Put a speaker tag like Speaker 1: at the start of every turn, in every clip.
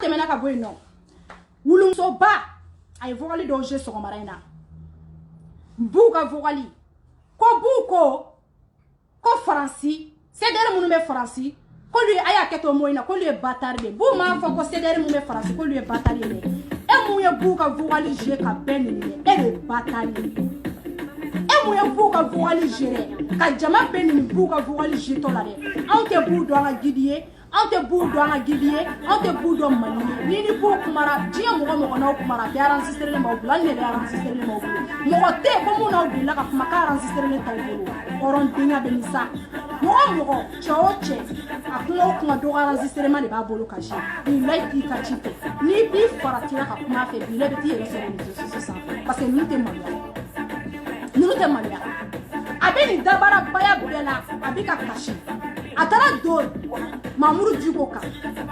Speaker 1: tɛmɛna ka bɔ yen nɔ wulumusoba a ye vogali dɔw je sɔgɔmara in na b'u ka vogali ko b'u ko faransi CDR minnu bɛ faransi k'olu ye a y'a kɛ to mɔ in na k'olu ye batari de b'u m'a fɔ ko CDR minnu bɛ faransi k'olu ye batari ye dɛ e mun ye b'u ka vogali je ka bɛɛ nɛni e de ye batari ye e mun ye b'u ka vogali je dɛ ka jama bɛɛ nɛni b'u ka vogali je tɔ la dɛ anw tɛ b'u dɔn an ka gidi ye anw tɛ b'u dɔn an ka gidi ye anw tɛ b'u dɔn mali ye ni b'u kumara diɲɛ mɔgɔ n'aw kumara a bɛɛ enregistrelen b'aw bolo hali ne bɛ enregistrelen b'aw bolo mɔgɔ tɛ yen ko mun n'aw delila ka kuma k'a enregistrelen t'aw bolo hɔrɔndenya bɛ nin sa mɔgɔ cɛ o cɛ a kuma o kuma dɔgɔ enregistrement de b'a bolo ka si bilayi k'i ka ci kɛ n'i b'i faratira ka kuma fɛ bilayi bɛ t'i yɛrɛ sɔrɔ réseaux sociaux sanfɛ parce que ninnu tɛ maloya a bɛ nin dabarabaya bɛɛ la a bɛ ka kasi a taara don Mamoudou Djiko kan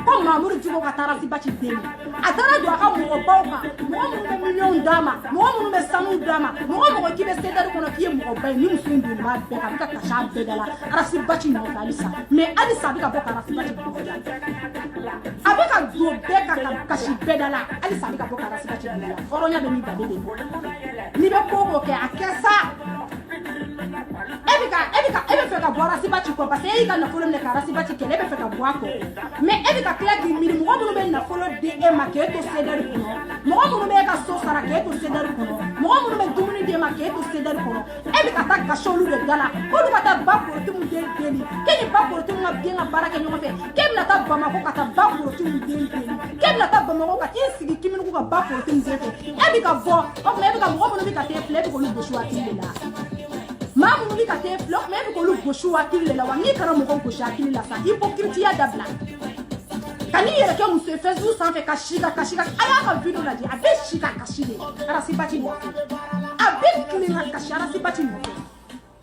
Speaker 1: ko Mamoudou Djiko ka taara Sibachi deli a taara don a ka mɔgɔbaw kan mɔgɔ minnu bɛ miliyɔn d'a ma mɔgɔ minnu bɛ sanu d'a ma mɔgɔ k'i bɛ CDR kɔnɔ k'i ye mɔgɔba ye ni muso in donn'a bɛɛ kan a bɛ ka kasi a bɛɛ da la Arasibachi nɔfɛ halisa mais halisa a bɛ ka bɔ ka Arasibachi bugɔ a bɛ ka don bɛɛ kan ka kasi bɛɛ da la halisa a bɛ ka bɔ ka Arasibachi bugɔ hɔrɔnya bɛ min danbe de bɔ n'i bɛ ko o ko kɛ a kɛ sa e bɛ fɛ ka bɔ Arasibachi kɔ parce que e y'i ka nafolo minɛ ka Arasibachi kɛlɛ e bɛ fɛ ka bɔ a kɔ mais e bɛ ka tila k'i miiri mɔgɔ minnu bɛ nafolo di e ma k'e to CDR kɔnɔ mɔgɔ minnu bɛ e ka so sara k'e to CDR kɔnɔ mɔgɔ minnu bɛ dumuni di e ma k'e to CDR kɔnɔ e bɛ ka taa gasi olu de da la k'olu ka taa ba porotimu den deli k'e ni ba porotimu ka den ka baara kɛ ɲɔgɔn fɛ k'e bɛna taa Bamako ka taa ba porotimu den deli k'e bɛna taa Bamako ka t'i sigi Kiminiku ka ba porotimu den fɛ e bɛ ka bɔ o tuma e bɛ ka mɔgɔ minnu bɛ ka t'e filɛ e bɛ k'olu gosi hakili de la maa minnu bɛ ka t'e filɛ o tuma e bɛ k'olu gosi hakili de la wa n'i kana mɔgɔ gosi hakili la sa hypocrite dabila ka n'i yɛrɛ kɛ muso ye Facebook sanfɛ ka si ka kasi ka a y'a ka video lajɛ a bɛ si ka kasi de Arasibachi nɔfɛ a bɛ kilen ka kasi Arasibachi nɔfɛ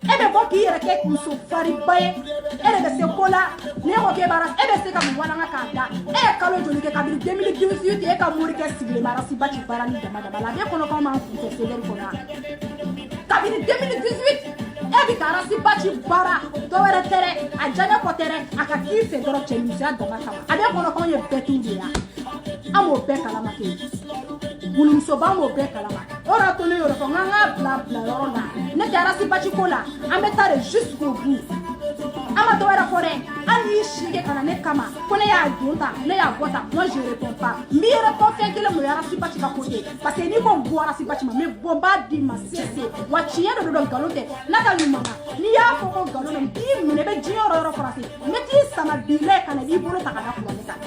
Speaker 1: e bɛ bɔ k'i yɛrɛ kɛ muso fariba ye e de bɛ se ko la ne ko k'e b'a e bɛ se ka mun walanga k'a da e ye kalo joli kɛ kabini 2018 e ka mori kɛ sigilen bɛ Arasibachi baara ni dama dama la a bɛ kɔnɔ k'anw m'an kun fɛ CDR kɔnɔ kabini 2018 e bɛ ka Arasibachi baara dɔwɛrɛ tɛ dɛ a diya kɔ tɛ dɛ a ka k'i fɛ dɔrɔn cɛnimusoya dama kama a bɛ kɔnɔ k'anw ye bɛɛ t'u de ye an m'o bɛɛ kalama kɛ wulumusoba an m'o bɛɛ kalama o de y'a to ne y'o de fɔ n k'an k'a bila yɔrɔ la ne tɛ Arasibachi ko la an bɛ taa de jusqu'au bout an ma dɔwɛrɛ fɔ dɛ hali n'i si kɛ ka na ne kama ko ne y'a don ta ne y'a bɔ ta moi je réponds pas n b'i répond fɛn kelen mun ye Arasibachi ka ko ye parce que n'i ko bɔ Arasibachi ma mais bɔ b'a di ma sese wa tiɲɛ de don nkalon tɛ n'a ka ɲuman na n'i y'a fɔ ko nkalon don n b'i minɛ i bɛ diɲɛ yɔrɔ yɔrɔ farasi n bɛ t'i sama bilayi ka na i b'i bolo ta ka da kuranɛ kan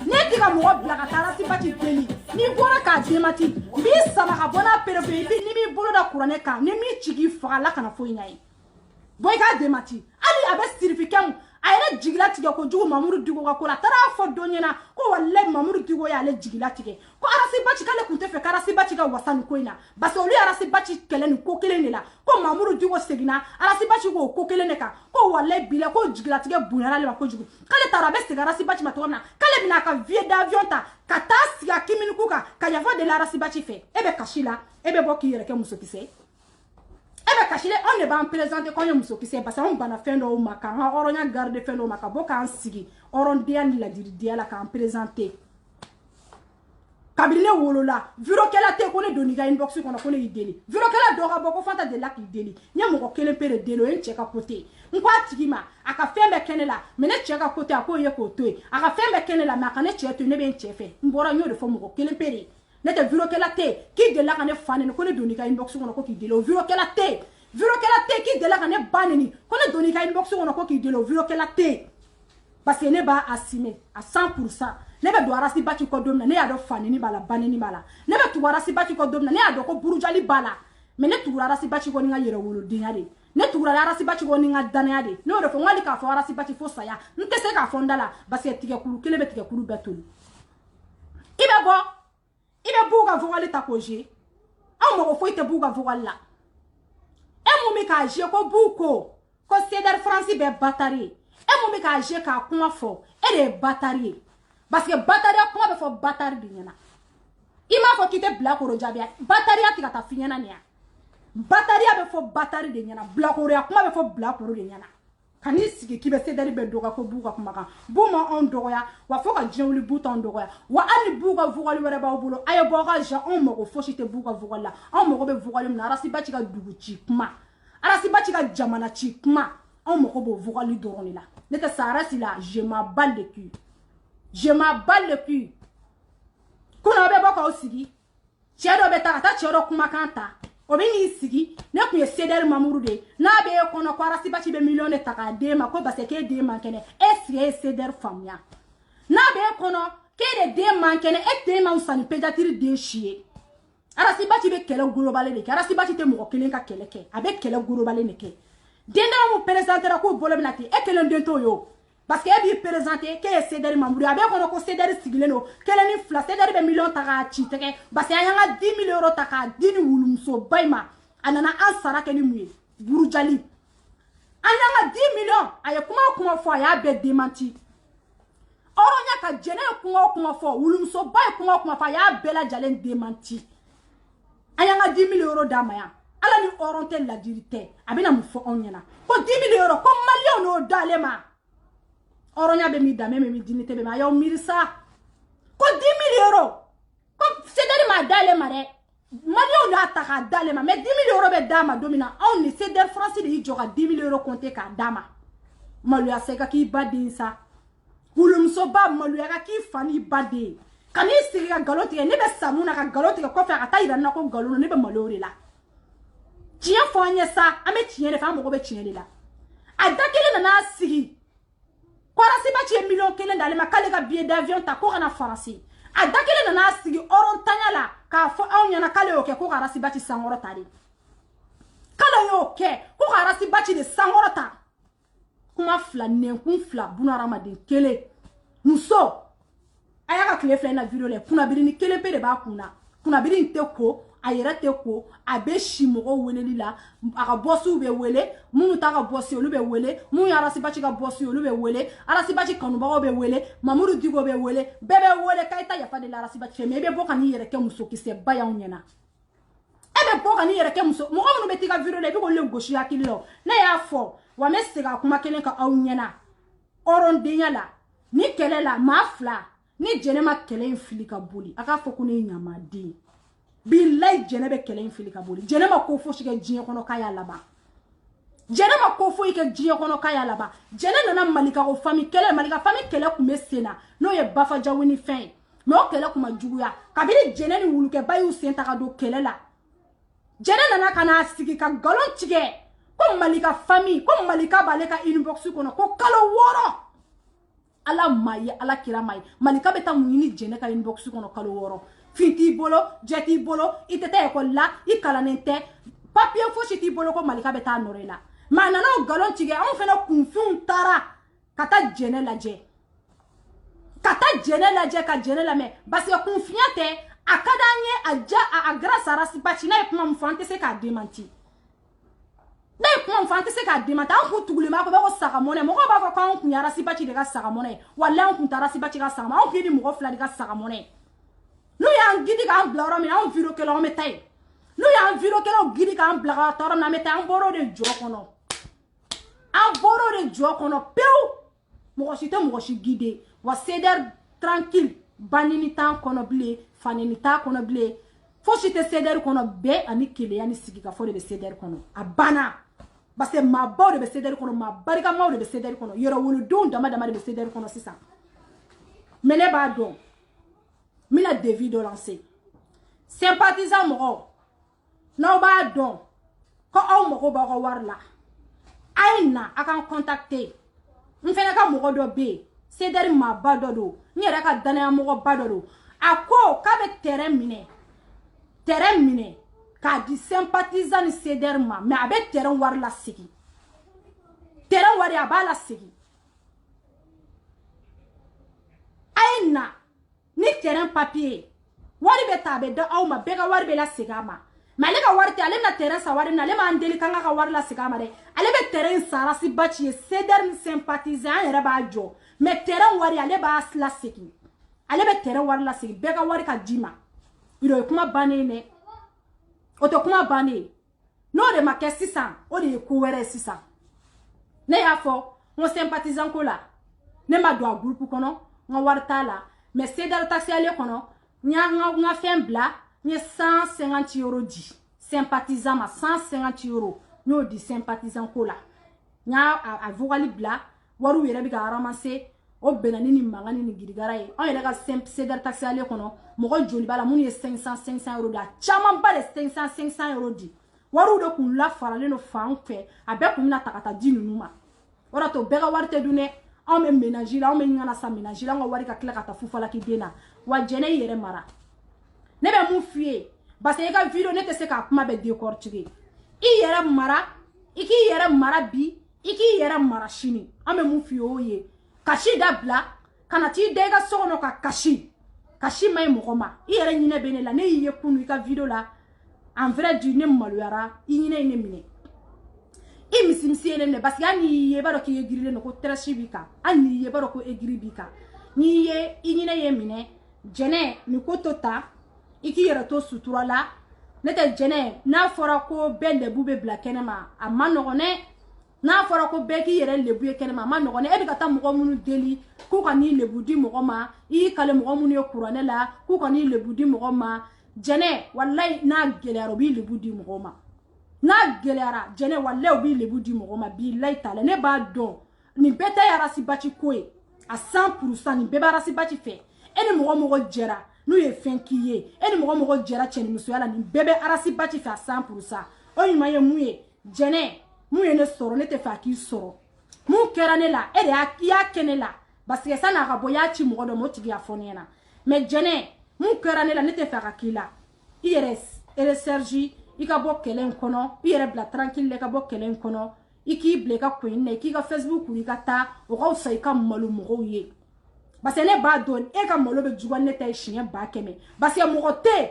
Speaker 1: ne tɛ ka mɔgɔ bila ka taa Arasibachi deli n'i bɔra k'a demati n b'i sama ka bɔ n'a perepe n'i b'i bolo da kuranɛ kan ni min ci k'i faga Ala kana foyi ɲa ye bɔn i k'a demati hali a bɛ sirifika mu a yɛrɛ jigila tigɛ kojugu Mamoudou Diko ka ko la a taara fɔ dɔ ɲɛna ko walahi Mamoudou Diko y'ale jigila tigɛ ko Arasibachi k'ale tun tɛ fɛ k'Arasibachi ka wasa nin ko in na parce que olu ye Arasibachi kɛlɛ nin ko kelen de la ko Mamoudou Diko seginna Arasibachi k'o ko kelen de kan ko walahi bila ko jigilatigɛ bonyana ale ma kojugu k'ale taara a bɛ segin Arasibachi ma cogo min na k'ale bɛna a ka billet d'avion ta ka taa sigi a Kiminiku kan ka yafa deli Arasibachi fɛ e bɛ kasi la e bɛ bɔ k'i yɛrɛ kɛ musokisɛ e bɛ kasi le anw de b'an présenter k'anw ye musokisɛ parce que anw banna fɛn dɔw ma k'an ka hɔrɔnya garder fɛn dɔw ma ka bɔ k'an sigi hɔrɔndenya ni ladiridenya la k'an présenter kabini ne wolola virokɛla tɛ ko ne donni ka inbox kɔnɔ ko ne y'i deli virokɛla dɔ ka bɔ ko Fanta delila k'i deli n ye mɔgɔ kelen pe de deli o ye n cɛ ka côté n ko a tigi ma a ka fɛn bɛɛ kɛ ne la mais ne cɛ ka côté a k'o ye k'o to yen a ka fɛn bɛɛ kɛ ne la mais a ka ne cɛ to yen ne bɛ n cɛ fɛ n bɔra n y'o de fɔ mɔgɔ kelen pe de ne tɛ virokɛla tɛ k'i delila ka ne fa neni ko ne donni ka inbox kɔnɔ ko k'i deli o virokɛla tɛ k'i delila ka ne ba neni ko ne donni ka inbox kɔnɔ ko k'i deli o virokɛla tɛ parce que ne b'a assumer à 100%. ne bɛ don Arasibachi kɔ don min na ne y'a dɔn fa neni b'a la ba neni b'a la ne bɛ tugu Arasibachi kɔ don min na ne y'a dɔn ko burujali b'a la mais ne tugura Arasibachi kɔ ni n ka yɛrɛwolodenya de ne tugura Arasibachi kɔ ni n ka danaya de ne y'o de fɔ n ko hali k'a fɔ Arasibachi fo saya n tɛ se k'a fɔ n da la parce que tigɛkuru kelen bɛ tigɛkuru bɛɛ toli i bɛ bɔ i bɛ b'u ka vogali ta k'o jouer anw mɔgɔ foyi tɛ b'u ka vogali la e mun bɛ k'a jouer ko b'u ko CDR France bɛ batari ye e mun bɛ k'a jouer k'a kuma fɔ e de ye batari ye parce que batariya kuma bɛ fɔ batari de ɲɛna i m'a fɔ k'i tɛ bilakoro jaabiya batariya tɛ ka taa f'i ɲɛna nin ya batariya bɛ fɔ batari de ɲɛna bilakoroya kuma bɛ fɔ bilakoro de ɲɛna kani sigi kibe sedari be doga ko buga kumaka buma on doya wa foka jewli buta on doya wa ali buga vugali wera ba bulo ayo boga ja on mo ko foshite buga vugala on mo ko be vugali na arasi bachi ka dugu ci kuma arasi bachi ka jamana ci kuma on mo ko bo vugali doroni la neta sarasi la je m'abats le cul je m'abats le cul kuna be boka osigi chedo be ta chedo kuma kanta obini sigi ne ku ye sedari mamuru de na be kono ko arasi bachi be million de taka de ma ko base ke de man kene esre sedari famia na be kono ke de man kene de man sani pédiatrie de chier arasi bachi be kele global de arasi bachi te mo kelen ka kele ke abe kele global ne ke denda mo présenter ko bolo binati e kele dento yo parce que e bi présenter ke ye sedari mamuru abe kono ko sedari sigile no kele ni fla sedari be million taka ci teke base ayanga 10 000 euros taka dini wulumso bayma anana ansara ke ni muye burujali ayanga 10 millions aye kuma fo ya be démenti oronya ka jene kuma fo wulumso bay kuma fa ya be la jalen démenti ayanga 10 000 euros damaya ala ni oronte la dirite abina mu fo onyana ko 10 000 euros ko malion no dalema oronya be mi dame mi dinite be ma yo mirisa ko 10 000 euros ko sedari ma dalema re malion na ataka dalema mais 10 000 euros be dama domina on ni sedar français de joga 10 000 euros compter ka dama malu ya seka ki badinsa kulumso ba malu ya ki fani bade kani siri ka galote ne be samuna ka galote ko fa ata ira na ko galono ne be malori la tiya fonye sa ame tiye ne fa mo ko be tiye la adakele na siri Kwarasi ba ci million kelen dale ma kale ka billet d'avion ta ko kana farasi adakele na sigi oron tanyala ka fo awnya kale oke ko karasi ba ci sangoro tari kale yo ke ko karasi ba ci de sangoro ta kuma fla nen kun fla buna ramadan kele muso aya ka kle fla na video le kuna birini kele pe de ba kuna birini te ko ayera te ko abe shimogo weleli la aka bossu be wele munu ta ka bossi olu be wele munu arasi bachi ka bossi olu be wele arasi bachi kanu bago be wele mamuru digo be wele bebe wele kaita ya fa de la arasi bachi me be boka ni yere ke muso ki se baya unyena ebe boka ni yere ke muso mo munu be tika video le be ko le goshi akilo na ya fo wa mesega kuma kelen ka unyena oron denya la ni kele la mafla ni jenema kele infili ka boli aka fo kuni nyama di billahi jenebe kele infili ka boli jenema ko fo shike jiye kono kaya laba jenema ko fo ike jiye kono kaya laba jene nana malika ko fami malika fami kele kume sena no ye bafa jawini fen no kele kuma juguya kabiri jene ni wuluke bayu senta ka do kele la jene nana kana sigi ka galon tige ko malika fami ko malika baleka inbox kono ko kalo woro ala maye ala kira maye malika beta muini jene ka inbox kono kalo woro finti bolo jeti bolo itete ekol la ikalanente papier fo shiti bolo ko malika beta norela manana o galon tige on fena kunfun tara kata jene laje ka jene la me basi kunfiante akadanye aja a grâce à rasi pachina e kuma mfante se ka démenti na e kuma mfante se ka démenti an ku tugulema ko ba ko saka mone mo ko ba ko kan ku nyara si pachi de ka saka mone walla an ku tara si pachi ka saka ma an ku ni mo ko fla de ka saka mone nous y a un guide qui a un blanc, mais on vire que l'on met taille. Nous y a un vire que l'on guide qui a un blanc, on met un boro de jokono. Un boro de jokono. Peu, moi je suis guidé. Wa céder tranquille. Banini tan kono blé, fanini tan kono blé. Faut que tu céder kono bé, ani kile, ani sigika fo de céder kono. A bana. Parce que ma bord de céder kono, ma barika ma de céder kono. Yoro wulu don dama de céder kono c'est ça. Mais les badons. Mila devi de lancer sympathisant moro no ba don ko aw moko ba ko war la aina akan contacter mfena ka moko do be c'est der ma ba do nyera ka dana moko ba do ako ka be terrain mine ka di sympathisant ni c'est der ma mais abe terrain war la sigi terrain war ya ba la sigi aina ni terrain papier wari beta be da aw ma bega wari be la sigama male ka wari te ale na terrain sa wari na le ma andeli kanga ka wari la sigama de ale be terrain sara si bachi ceder sympathisant era ba jo mais terrain wari ale ba la sigi ale be terrain wari la sigi bega wari ka dima iro kuma bane ne oto kuma bane no de ma ke 600 o de ku were 600 ne ya fo on sympathisant ko la ne ma do groupe kono on warta la mais c'est dans le taxi aller kono nga fait bla ni 150 € di sympathisant ma 150 € no di sympathisant ko la nya a vogali bla waru yere bi ga ramasser o benani ni mangani ni girigara ye on yele ga c'est dans le taxi aller kono mo ko joli bala mun ye 500 € da chama ba le 500 € di waru de kun la farale no fan fe abe kun na takata di numa ora to bega warte dune on me ménager la on me ngana sa ménager la on wari ka kila ka ta fufala ki dena wa jene yere mara ne be mu fie parce que ka video ne te se ka kuma be décortiquer I yere mara iki yere mara bi iki yere mara shini on me mu fie oye kashi dabla kana ti dega sono ka kashi may mogoma I yere nyine bene la ne yiye kunu ka video la en vrai du ne malwara inyine ine mine I misimsi ene parce que ani ye baro ki yegrile no ko trashibika ani ye baro ko egribika ni ye inyine ye mine jene ni ko tota iki yere to sutura la nete jene na fora ko belle bube bla kenema amanogone na fora ko beki yere lebu ye kenema amanogone e bi kata mo munu deli ku ka ni lebu di mo ma I kale mo munu ye kurane la ku ka ni lebu di mo ma jene wallahi na gelero bi lebu di mo ma na gelera jene wallahi bi lebu di mo ma billahi taala ne ba don ni beta ya rasibati koe a 100% ni beba rasibati fe eni mo jera nu ye fenkiye eni mo jera cheni musoyala ni bebe arasibati fe a 100% o yima ye muye jene muye ne soro ne te fa ki soro mu kera ne la ede ya kene la parce que ça na raboya chi mo do motigi afonena mais jene mu kera ne la ne te fa ka kila IRS ere Sergi ika bo kelen kono ire bla tranquille ka bo kelen kono iki ble ka kwenne ki ka Facebook ni ka ta o ka sai ka malu mo ye parce ne ba don e ka molo be juwa ne tay chien ba keme parce que mo te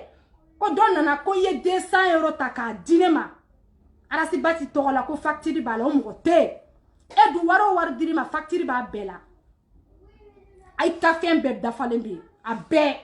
Speaker 1: ko don nana ko ye 200 € ta ka dinema arasi bati to la ko facture ba la mo te e du waro dirima facture ba bela ay ka fembe da falembi abe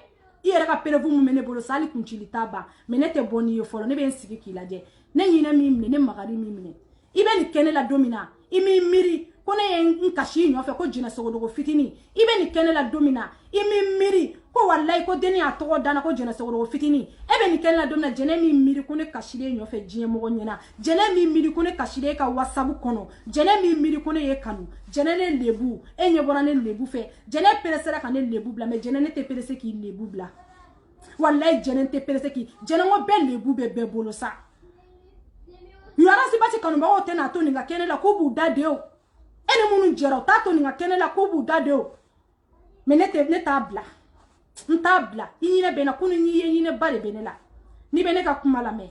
Speaker 1: ire ka pere vous mene bolo sali kunchili taba menete boni yo folo ne be nsiki kila je ne nyina mi mne ne magari mi mne ibe ni kene la domina imi miri kone nkashi nyo fe ko jina sogodogo fitini ibe ni kene la domina imi miri ko wallahi ko deni atogo dana ko jina sogodogo fitini ebe ni kene la domina jene mi miri kone kashire nyo fe jine mo nyena jene mi miri kone kashire ka wasabu kono jene mi miri kone ye kanu jene ne lebu enye bona ne lebu fe jene peresera ka ne lebu bla me jene ne te perese ki lebu bla wallahi jene te perese ki jene ngo be lebu be bolo sa yara si bati kanu ba o tena to ninga kene la ko bu dadeo ene munu jero ta to ninga kene la ko bu dadeo me ne tabla ntabla inyine bena kunu nyine bare benela ni bene ka kumala me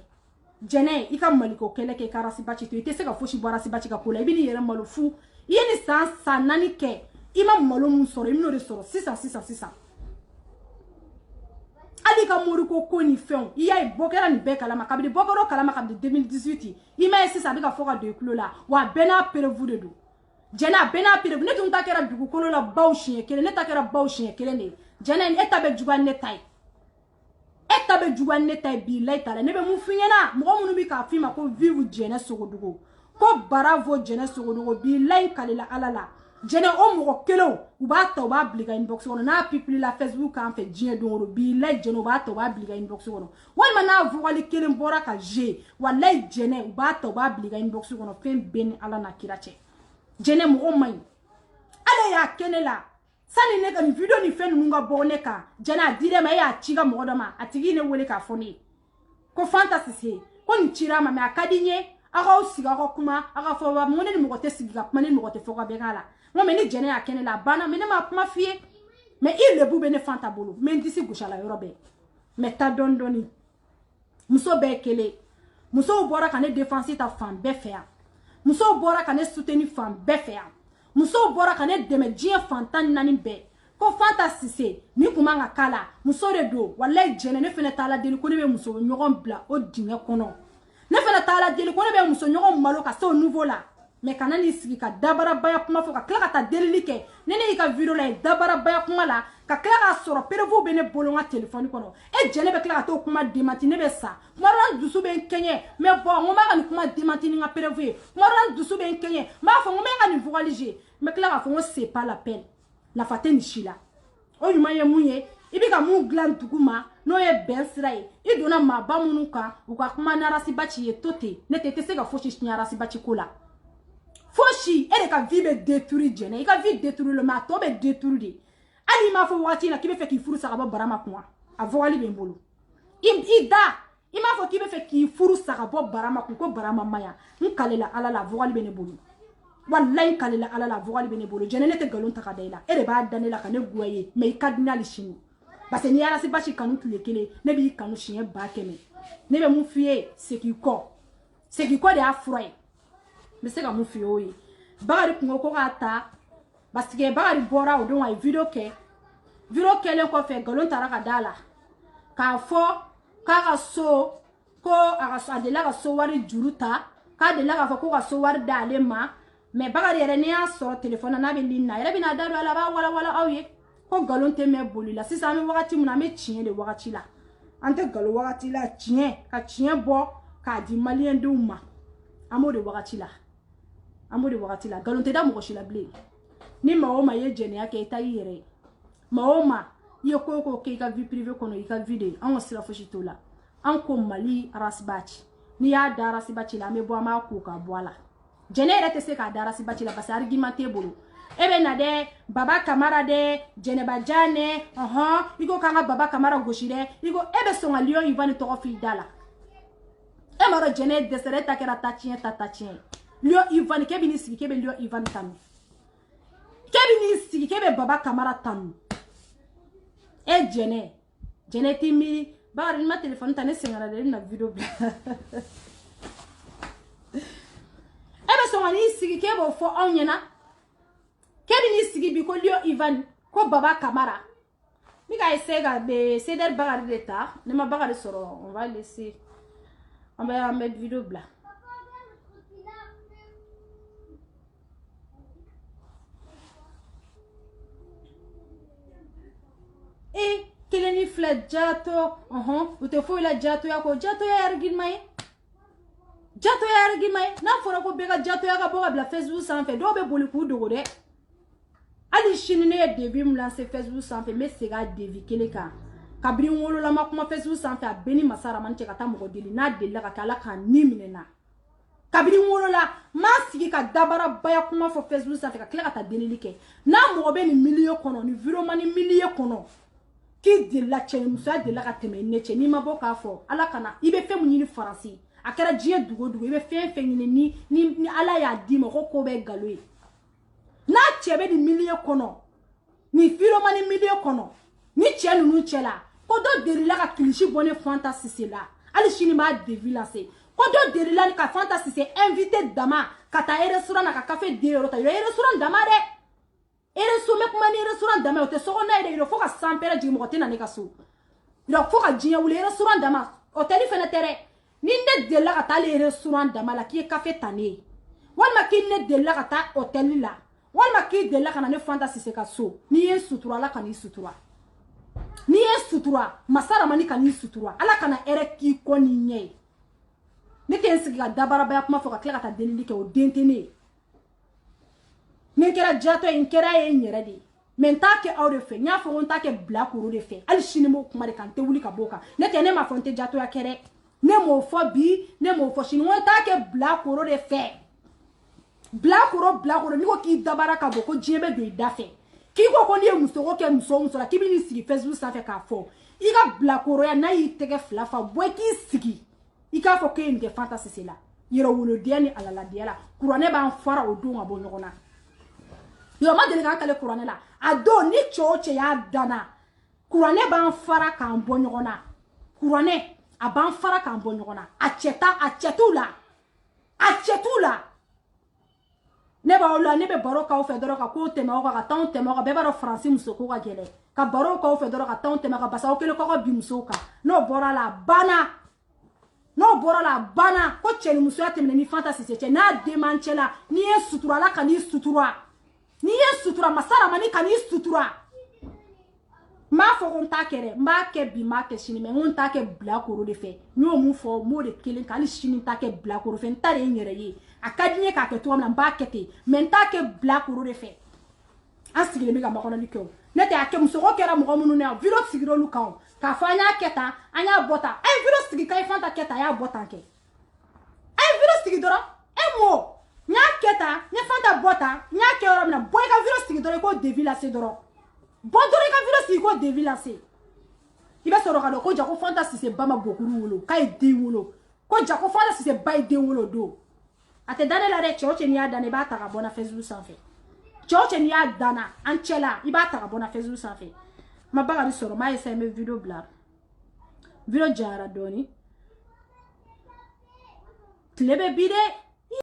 Speaker 1: jene ika maliko kele ke karasi bati to ite se ka foshi bora si bati ka kola ibini yere malo fu yeni sa nani ke ima malo mun soro imno re soro 600 ali ka mori ko ni fen iya bokera ni be kala makabidi bokoro kala makabidi 2018 ima ese sabi ka foka de kilo la wa bena prevu de do jena bena prevu ne tun takera dugu kolo la bawshin kele ne takera bawshin kele ne jena eta be jugan ne tay bi laitala ne be mu finyana mo munu bi ka fima ko vivu jena sogodugo ko bravo jena sogodugo bi lai kala alala jena o mo kelo u ba ta ba bliga inbox wono na people la Facebook kan fe jien do bi lai jena ba ta ba bliga inbox wono wal mana vugali kele mbora ka je wallahi jena u ba ta ba bliga inbox wono fe ben ala na kirache jena mo mai ale ya kenela sani ne ka ni video ni fen munga boneka jena dire ma ya chiga mo doma atigi ne wole ka foni ko fantasy se ko ni chira ma me akadinye aka osiga ko kuma aka fo ba mo ne mo te siga kuma ne mo te fo ka begala mo me ni jena ya kenela bana me ne ma kuma fie me il le bube ne fanta bolo me ndisi gushala yorobe me ta dondoni muso be kele muso bora ka ne défense ta femme be faire muso bora ka ne soutenir femme be faire muso bora ka ne deme jie fantan nani be ko fantasy se ni kuma nga kala muso de do wallahi jene ne fene tala deli ko ne be muso nyogon bla o dinga kono ne fene tala deli ko ne be muso nyogon malo ka so nouveau la me kanani sigi ka dabara baya kuma fo ka kla ka ta deli ke nene ka video la dabara baya kuma la ka kla ka soro perevu be ne bolo nga telephone kono e jene be kla ka to kuma demanti ne be sa maran dusu be kenye me bo ngoma ka ni kuma demanti ni nga perevu maran dusu be kenye ma fo ngoma ka ni vogalije mais que là c'est pas la peine la fate ni shila o yuma ye munye ibika mu glan duguma no ye ben siraye idona ma ba munuka u ka kuma na rasibachi ye tote ne tete se ka foshi nya rasibachi kola foshi ele ka vie be détruire jene ka vie détruire le ma to be détruire ali ma fo wati na kibe fe ki furu saka ba barama kwa avoli be mbulu ida ima fo kibe fe ki furu saka ba barama ko barama maya nkalela ala la avoli be ne bulu wallahi kalela ala la avoli be ne bulu jene ne te galon ta kadaila ere ba danela ka ne guaye me cardinal shini parce que ni ara sibachi kanu tulekele ne bi kanu shien ba keme ne be mu fie c'est qui quoi de afroy mais c'est ka mu fie oyi bagari kungo ko ata parce que bagari bora o don ay video le ko fe galon tara ka dala ka fo ka so ko aga de la ka so wari juruta ka de la ka fo ko ka so wari dale ma mais bagari yere ne a so téléphone na be linna yere bi na dalo ala ba wala awye ko galon te me boli la sisa mi wakati muna me chien de wakati la ante galo wakati la chien ka chien bo ka di malien de uma amo de wakati la galon te da mo ko shila ble ni maoma ye jene yake ita yere maoma ye ko ke ka vie privée kono ika vide an sira foshito la an ko mali rasbachi ni ya da rasbachi la me bo ma ko ka boala jene rete se ka da rasbachi la parce argumenté bolo ebe na de baba kamara de jeneba jane igo kanga baba kamara goshire igo ebe songa lion ivani to fi dala e maro jene desere takera tachien lion ivani kebini sigi kebe lion ivani tanu kebini sigi kebe baba kamara tanu e jene timi bari ma telephone tane singara de na video bla ebe songa ni sigi kebe fo onyena kebini sigi bi ko lio Ivan ko baba kamara mi ka essayer ga be ceder bagari d'etat ne ma bagari soro on va laisser on va mettre vidéo bla e keleni flat jato ute fo ila jato yako jato ya argin mai na fora ko bega jato ya ka boga bla Facebook sans fait do be boli ku dogo de ali chine ne devi mu lancer Facebook sans fait mais c'est ga devi keleka kabri ngolo la makuma Facebook sans fait abeni masara man cheka ta mo dili na dela ka kala ka nimine na kabri ngolo la masigi ka dabara baya kuma fo Facebook sans fait ka kala ta deli like na mo be ni million kono ni viroma ni million kono ki de la chene musa de la ka teme ne chene ma boka fo ala kana ibe fe mu ni faransi akara jie dugo ibe fe ni ala ya di mo ko be galwe na chebe di million kono ni viroma ni million kono ni chene nu chela ko do de la ka klishi bonne fantasy c'est là ali chini ma devilancer ko do de la ka fantasy c'est invité dama kata restaurant na ka café de euro ta restaurant dama de me kuma ni restaurant dama te so na ide fo ka sampera ji mo tena ne ka so ilo fo ka jinya wule restaurant dama hotel fenetere ni ne de la ka ta le restaurant dama la ki café tane walma ki ne de la ka ta hotel la walma ki de la ka na ne fantasy se ka so ni ye sutura la ka ni sutura masara mani ka ni sutura ala kana ere ki ko ni nye ne te nsi ga dabara ba kuma fo ka kla ka ta delili ke o dentene ne kera jato en kera e nyere di men ta ke awre fe nya fo on ta ke black ro de fe al shinimo kuma de kan te wuli ka boka ne te ne ma fonte jato ya kere ne mo fo bi ne mo fo shin won ta ke black ro de fe black ro ni ko ki dabara ka boko jebe do idafe ki ko ni muso ko ke muso la ki bi ni sigi Facebook sa fe ka fo i ka black ro ya na yi tege flafa boy ki sigi i ka fo ke ni ke fantasy c'est là yero wolo diani ala la diala kurane ba fara o do ngabo nyona yo ma deli ka kale kurane la ado ni choche ya dana kurane ban fara kan bonyona kurane aban fara kan bonyona achetula ne ba ola ne be baro ka o fedoro ka ko tema o ka tan tema ka be baro français muso ko ka gele ka baro ka o fedoro ka tan tema ka basa o kele ko bi muso ka no bora la bana ko cheli muso ya temne ni fantasy se na demanchela ni e sutura la ka ni sutura masara mani ka ni sutura m'a fɔ ko n t'a kɛ dɛ n b'a kɛ bi n b'a kɛ sini mais n ko n t'a kɛ bilakoro de fɛ n y'o mun fɔ n b'o de kelen kan hali sini n t'a kɛ bilakoro fɛ n ta de ye n yɛrɛ ye a ka di n ye k'a kɛ cogo min na n b'a kɛ ten mais n t'a kɛ bilakoro de fɛ an sigilen bɛ ka makɔnɔli kɛ o ne tɛ a kɛ musoko kɛra mɔgɔ minnu na video sigira olu kan o k'a fɔ an y'a kɛ tan an y'a bɔ tan a ye video sigi Kayi Fanta kɛ tan a y'a bɔ tan kɛ a ye video sigi dɔrɔn e m'o n y'a kɛ tan n ye Fanta bɔ tan n y'a kɛ yɔrɔ min na bɔ i ka video sigi dɔrɔn i k'o devi lase dɔrɔn bɔ dɔrɔn i ka video sigi k'o devi lase i bɛ sɔrɔ ka dɔn ko ja ko Fanta Sise ba ma bokuru wolo k'a ye den wolo ko ja ko Fanta Sise ba ye den wolo don a tɛ da ne la dɛ cɛ o cɛ n'i y'a dan i b'a ta ka bɔ n na Facebook sanfɛ cɛ o cɛ n'i y'a dan na an cɛ la i b'a ta ka bɔ n na Facebook sanfɛ ma ba ka ni sɔrɔ m'a essayer n bɛ video bila video jayara dɔɔni tile bɛ bi dɛ